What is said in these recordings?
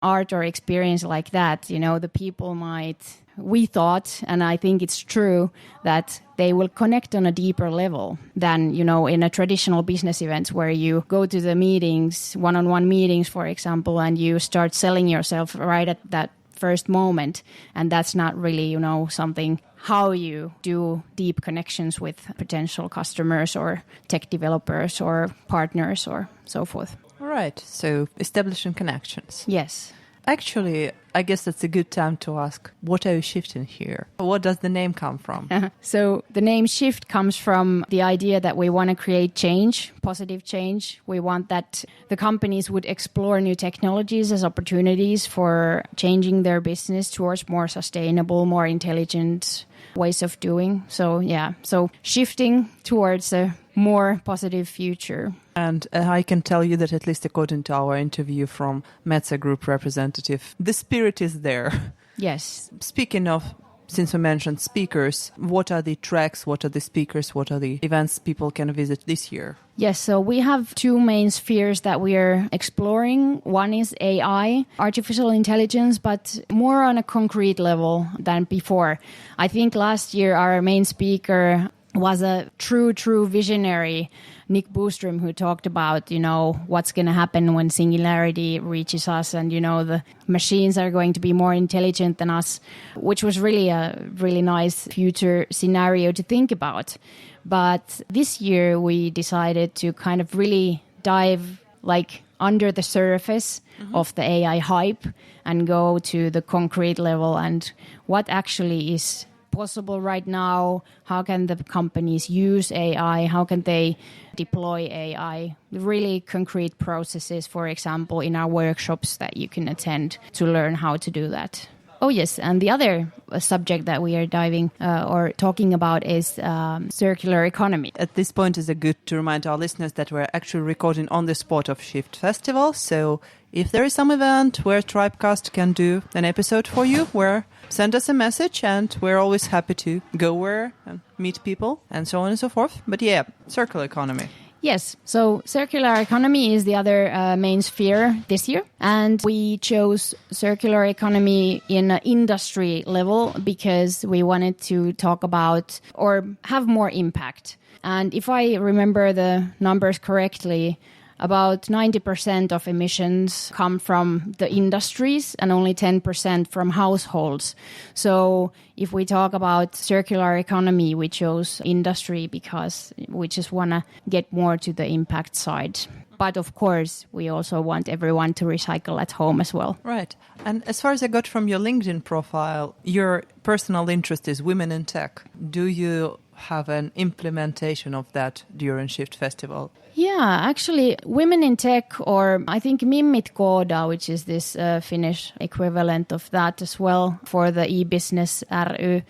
art or experience like that, the people we thought, and I think it's true, that they will connect on a deeper level than, in a traditional business event where you go to the meetings, one-on-one meetings, for example, and you start selling yourself right at that first moment. And that's not really, something how you do deep connections with potential customers or tech developers or partners or so forth. All right. So establishing connections. Yes. Actually, I guess that's a good time to ask, what are you shifting here? What does the name come from? So the name Shift comes from the idea that we want to create change, positive change. We want that the companies would explore new technologies as opportunities for changing their business towards more sustainable, more intelligent ways of doing. So shifting towards a more positive future. And I can tell you that, at least according to our interview from Metsa Group representative, the spirit is there. Yes. Speaking of, since we mentioned speakers, what are the tracks, what are the speakers, what are the events people can visit this year? Yes, so we have two main spheres that we are exploring. One is AI, artificial intelligence, but more on a concrete level than before. I think last year our main speaker was a true visionary, Nick Boostrom, who talked about, what's going to happen when singularity reaches us and, the machines are going to be more intelligent than us, which was really a really nice future scenario to think about. But this year we decided to kind of really dive under the surface of the AI hype and go to the concrete level and what actually is possible right now. How can the companies use AI? How can they deploy AI? Really concrete processes, for example, in our workshops that you can attend to learn how to do that. Oh, yes. And the other subject that we are diving or talking about is circular economy. At this point, it's good to remind our listeners that we're actually recording on the spot of Shift Festival. So if there is some event where Tribecast can do an episode for you, send us a message and we're always happy to go where and meet people and so on and so forth. But yeah, circular economy. Yes, so circular economy is the other main sphere this year. And we chose circular economy in an industry level because we wanted to talk about or have more impact. And if I remember the numbers correctly, about 90% of emissions come from the industries and only 10% from households. So if we talk about circular economy, we chose industry because we just want to get more to the impact side. But of course, we also want everyone to recycle at home as well. Right. And as far as I got from your LinkedIn profile, your personal interest is women in tech. Do you have an implementation of that during Shift Festival? Yeah, actually, Women in Tech, or I think Mimmit Kooda, which is this Finnish equivalent of that as well for the e-business RY,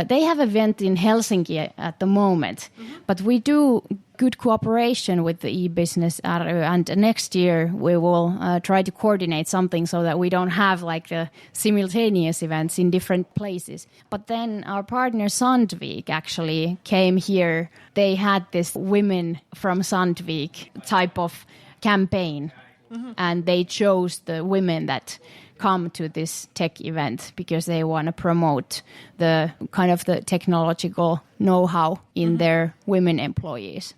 they have an event in Helsinki at the moment. Mm-hmm. But we do good cooperation with the e-business RY, and next year we will try to coordinate something so that we don't have the simultaneous events in different places. But then our partner Sandvik actually came here. They had this Women from Sandvik type of campaign, and they chose the women that come to this tech event because they want to promote the kind of the technological know-how in their women employees.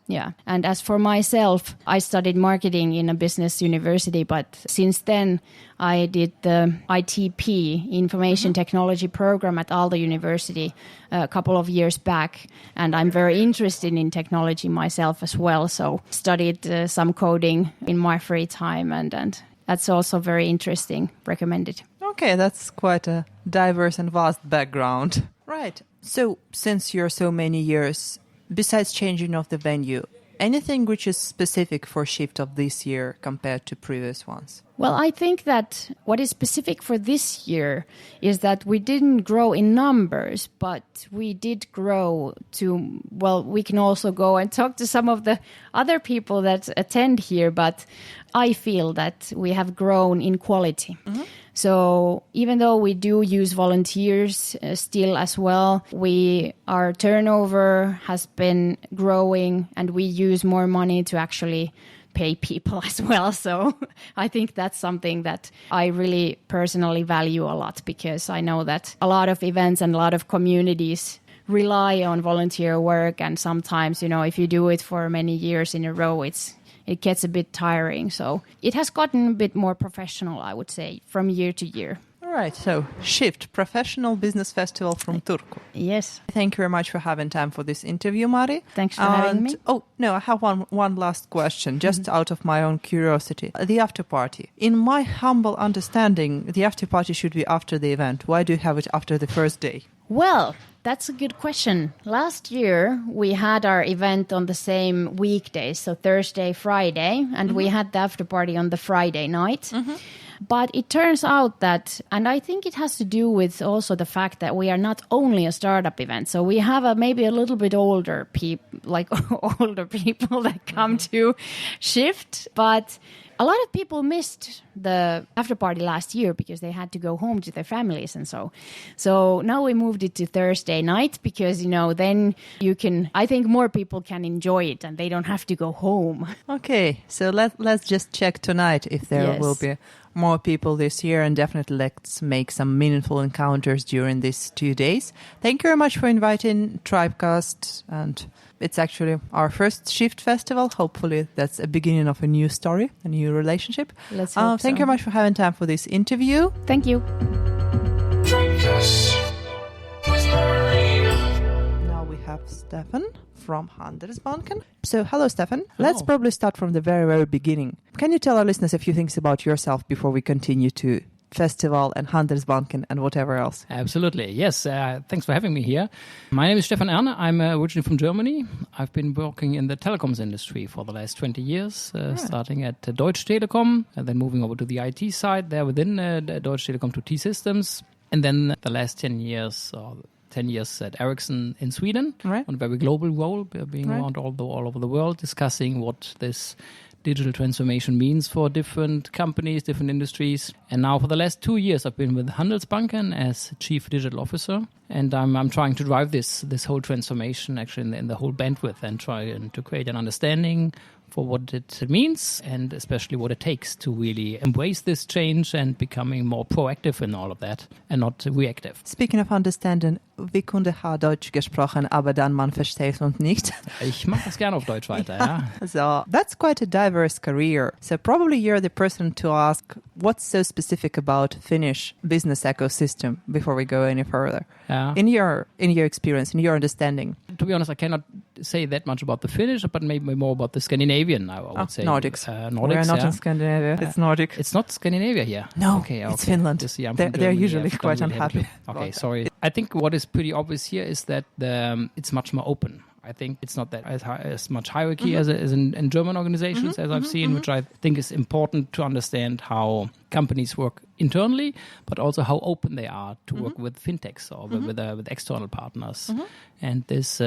Yeah. And as for myself, I studied marketing in a business university, but since then I did the ITP, Information Technology program at Aalto University a couple of years back. And I'm very interested in technology myself as well. So studied some coding in my free time and that's also very interesting. Recommended. Okay, that's quite a diverse and vast background. Right. So since you're so many years, besides changing of the venue, anything which is specific for Shift of this year compared to previous ones? Well, I think that what is specific for this year is that we didn't grow in numbers, but we did grow to, well, we can also go and talk to some of the other people that attend here, but I feel that we have grown in quality. Mm-hmm. So even though we do use volunteers still as well, our turnover has been growing and we use more money to actually pay people as well. So I think that's something that I really personally value a lot, because I know that a lot of events and a lot of communities rely on volunteer work, and sometimes, if you do it for many years in a row, it gets a bit tiring. So it has gotten a bit more professional, I would say, from year to year. All right, so Shift, Professional Business Festival from Turku. Yes. Thank you very much for having time for this interview, Mari. Thanks for having me. Oh, no, I have one last question, just out of my own curiosity. The after party. In my humble understanding, the after party should be after the event. Why do you have it after the first day? Well, that's a good question. Last year, we had our event on the same weekdays, so Thursday, Friday, and we had the after party on the Friday night. But it turns out that, and I think it has to do with also the fact that we are not only a startup event. So we have maybe a little bit older people that come to Shift. But a lot of people missed the after party last year because they had to go home to their families and so. So now we moved it to Thursday night because, then I think more people can enjoy it and they don't have to go home. Okay, so let's just check tonight if there will be more people this year, and definitely let's make some meaningful encounters during these 2 days. Thank you very much for inviting Tribecast, and it's actually our first Shift Festival. Hopefully that's a beginning of a new story, a new relationship. Let's hope Thank you very much for having time for this interview. Thank you. Now we have Stephan from Handelsbanken. So, hello, Stephan. Hello. Let's probably start from the very, very beginning. Can you tell our listeners a few things about yourself before we continue to festival and Handelsbanken and whatever else? Absolutely. Yes. Thanks for having me here. My name is Stephan Erne. I'm originally from Germany. I've been working in the telecoms industry for the last 20 years, starting at Deutsche Telekom and then moving over to the IT side there within Deutsche Telekom to T-Systems. And then the last 10 years at Ericsson in Sweden, on a very global role, being around all over the world, discussing what this digital transformation means for different companies, different industries. And now for the last 2 years, I've been with Handelsbanken as Chief Digital Officer. And I'm trying to drive this whole transformation actually in the whole bandwidth and try to create an understanding for what it means and especially what it takes to really embrace this change and becoming more proactive in all of that and not reactive. Speaking of understanding, wie kunde Deutsch gesprochen, aber dann man versteht und nicht. Ich mache das gerne auf Deutsch weiter, ja. So that's quite a diverse career. So probably you're the person to ask what's so specific about Finnish business ecosystem before we go any further. Yeah. In your experience, in your understanding. To be honest, I cannot say that much about the Finnish, but maybe more about the Scandinavian, I would say. Nordics. Nordics, we're not in Scandinavia. It's Nordic. It's not Scandinavia here. No, okay. It's Finland. They're usually quite unhappy. Okay, sorry. I think what is pretty obvious here is that it's much more open. I think it's not that as much hierarchy as in German organizations as I've seen, which I think is important to understand how companies work internally, but also how open they are to work with fintechs or with external partners. And this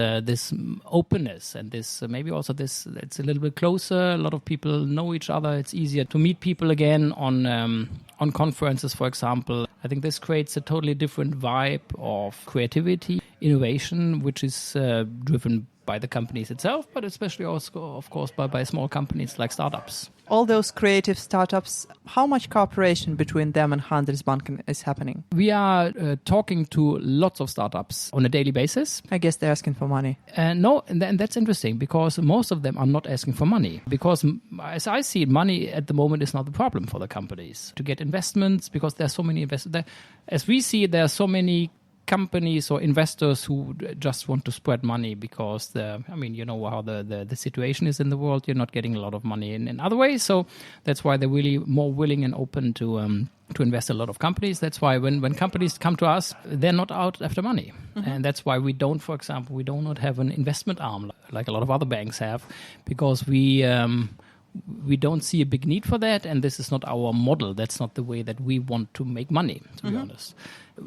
openness and this maybe also this it's a little bit closer. A lot of people know each other. It's easier to meet people again on conferences, for example. I think this creates a totally different vibe of creativity, innovation, which is driven by the companies itself, but especially also, of course, by small companies like startups. All those creative startups, how much cooperation between them and Handelsbanken is happening? We are talking to lots of startups on a daily basis. I guess they're asking for money. No, and that's interesting because most of them are not asking for money. Because as I see it, money at the moment is not the problem for the companies to get investments because there are so many investors. As we see it, there are so many companies or investors who just want to spread money because you know how the situation is in the world. You're not getting a lot of money in other ways. So that's why they're really more willing and open to invest in a lot of companies. That's why when companies come to us, they're not out after money. And that's why we don't, for example, we do not have an investment arm like a lot of other banks have because we don't see a big need for that, and this is not our model. That's not the way that we want to make money, to be honest.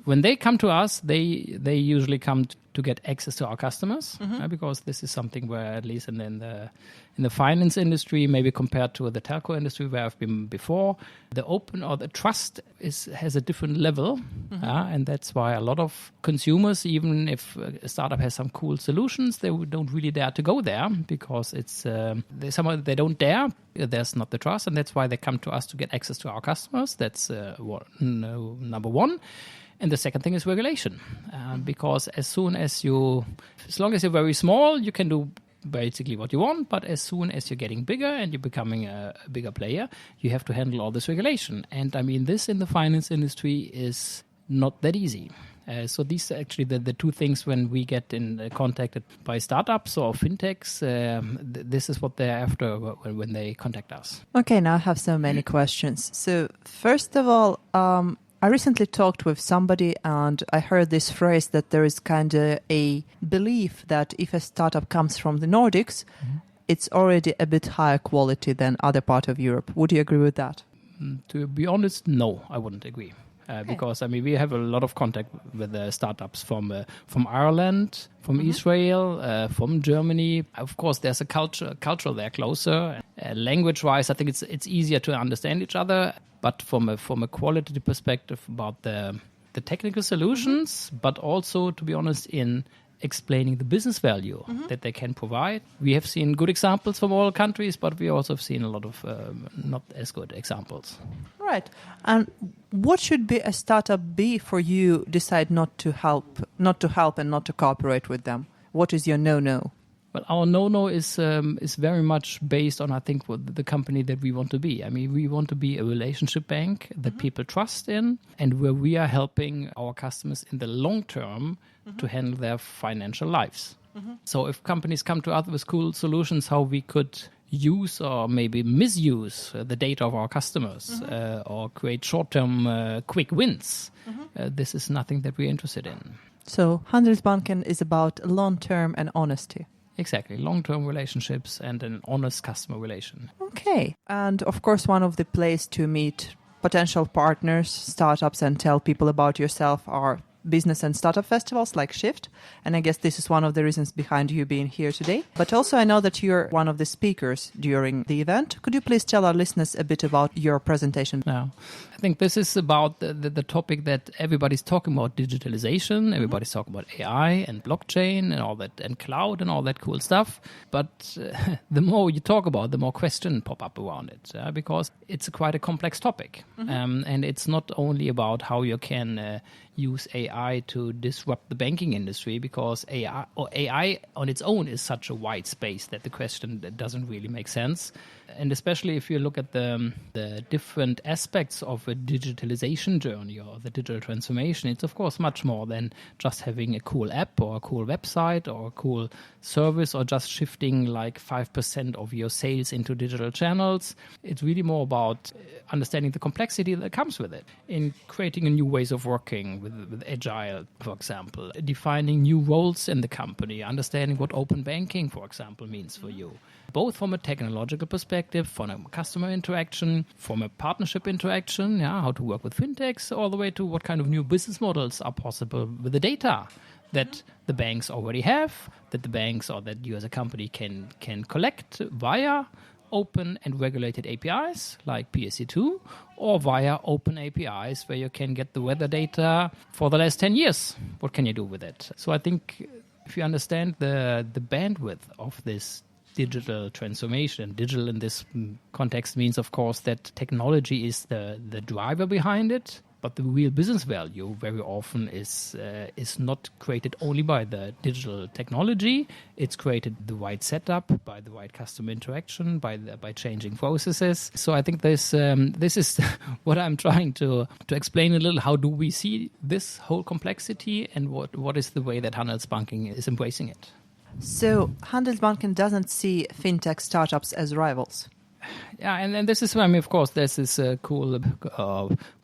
when they come to us, they usually come to get access to our customers, because this is something where, at least in the finance industry, maybe compared to the telco industry where I've been before, the open or the trust has a different level, and that's why a lot of consumers, even if a startup has some cool solutions, they don't really dare to go there because it's they don't dare. There's not the trust, and that's why they come to us to get access to our customers. That's number one. And the second thing is regulation, because as long as you're very small, you can do basically what you want. But as soon as you're getting bigger and you're becoming a bigger player, you have to handle all this regulation. And I mean, this in the finance industry is not that easy. So these are actually the two things when we get contacted by startups or fintechs. This is what they're after when they contact us. Okay, now I have so many questions. So first of all, I recently talked with somebody and I heard this phrase that there is kind of a belief that if a startup comes from the Nordics, it's already a bit higher quality than other part of Europe. Would you agree with that? To be honest, no, I wouldn't agree. Because I mean, we have a lot of contact with startups from Ireland, from Israel, from Germany. Of course, there's a culture there closer. Language-wise, I think it's easier to understand each other. But from a quality perspective about the technical solutions, but also, to be honest, in explaining the business value that they can provide. We have seen good examples from all countries, but we also have seen a lot of not as good examples. Right. And what should be a startup be for you decide not to help and not to cooperate with them? What is your no-no? Well, our no-no is very much based on, I think, the company that we want to be. I mean, we want to be a relationship bank that people trust in and where we are helping our customers in the long term to handle their financial lives. So if companies come to us with cool solutions, how we could use or maybe misuse the data of our customers or create short-term quick wins, this is nothing that we're interested in. So Handelsbanken is about long-term and honesty. Exactly, long-term relationships and an honest customer relation. Okay. And of course, one of the places to meet potential partners, startups, and tell people about yourself are business and startup festivals like Shift. And I guess this is one of the reasons behind you being here today. But also I know that you're one of the speakers during the event. Could you please tell our listeners a bit about your presentation? Yeah. I think this is about the topic that everybody's talking about, digitalization. Everybody's talking about AI and blockchain and all that, and cloud and all that cool stuff. But the more you talk about, the more questions pop up around it, because it's quite a complex topic. And it's not only about how you can use AI to disrupt the banking industry, because AI on its own is such a wide space that the question doesn't really make sense. And especially if you look at the different aspects of a digitalization journey or the digital transformation, it's of course much more than just having a cool app or a cool website or a cool service or just shifting like 5% of your sales into digital channels. It's really more about understanding the complexity that comes with it in creating a new ways of working with agile, for example, defining new roles in the company, understanding what open banking, for example, means for you. Both from a technological perspective, from a customer interaction, from a partnership interaction, how to work with fintechs, all the way to what kind of new business models are possible with the data that the banks already have, that the banks or that you as a company can collect via open and regulated APIs like PSD2 or via open APIs where you can get the weather data for the last 10 years. What can you do with it? So I think if you understand the bandwidth of this digital transformation, digital in this context means, of course, that technology is the driver behind it, but the real business value very often is not created only by the digital technology. It's created the right setup, by the right customer interaction, by changing processes. So I think this is what I'm trying to explain a little. How do we see this whole complexity, and what is the way that Handelsbanken is embracing it? So Handelsbanken doesn't see fintech startups as rivals. Yeah, and this is, I mean, of course, there's this cool,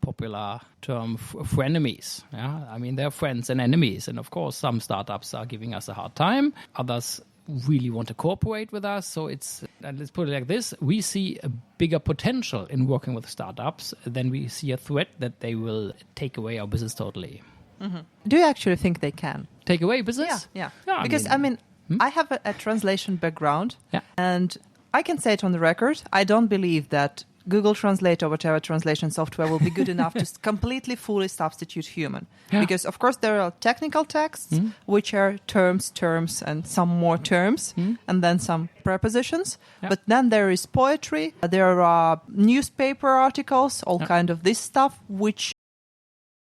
popular term, frenemies. Yeah, I mean, they're friends and enemies. And of course, some startups are giving us a hard time. Others really want to cooperate with us. So it's, let's put it like this, we see a bigger potential in working with startups than we see a threat that they will take away our business totally. Mm-hmm. Do you actually think they can? Take away business? Yeah. Because, I have a translation background, and I can say it on the record, I don't believe that Google Translate or whatever translation software will be good enough to completely, fully substitute human. Yeah. Because, of course, there are technical texts, which are terms, and some more terms, and then some prepositions. Yeah. But then there is poetry, there are newspaper articles, all kind of this stuff, which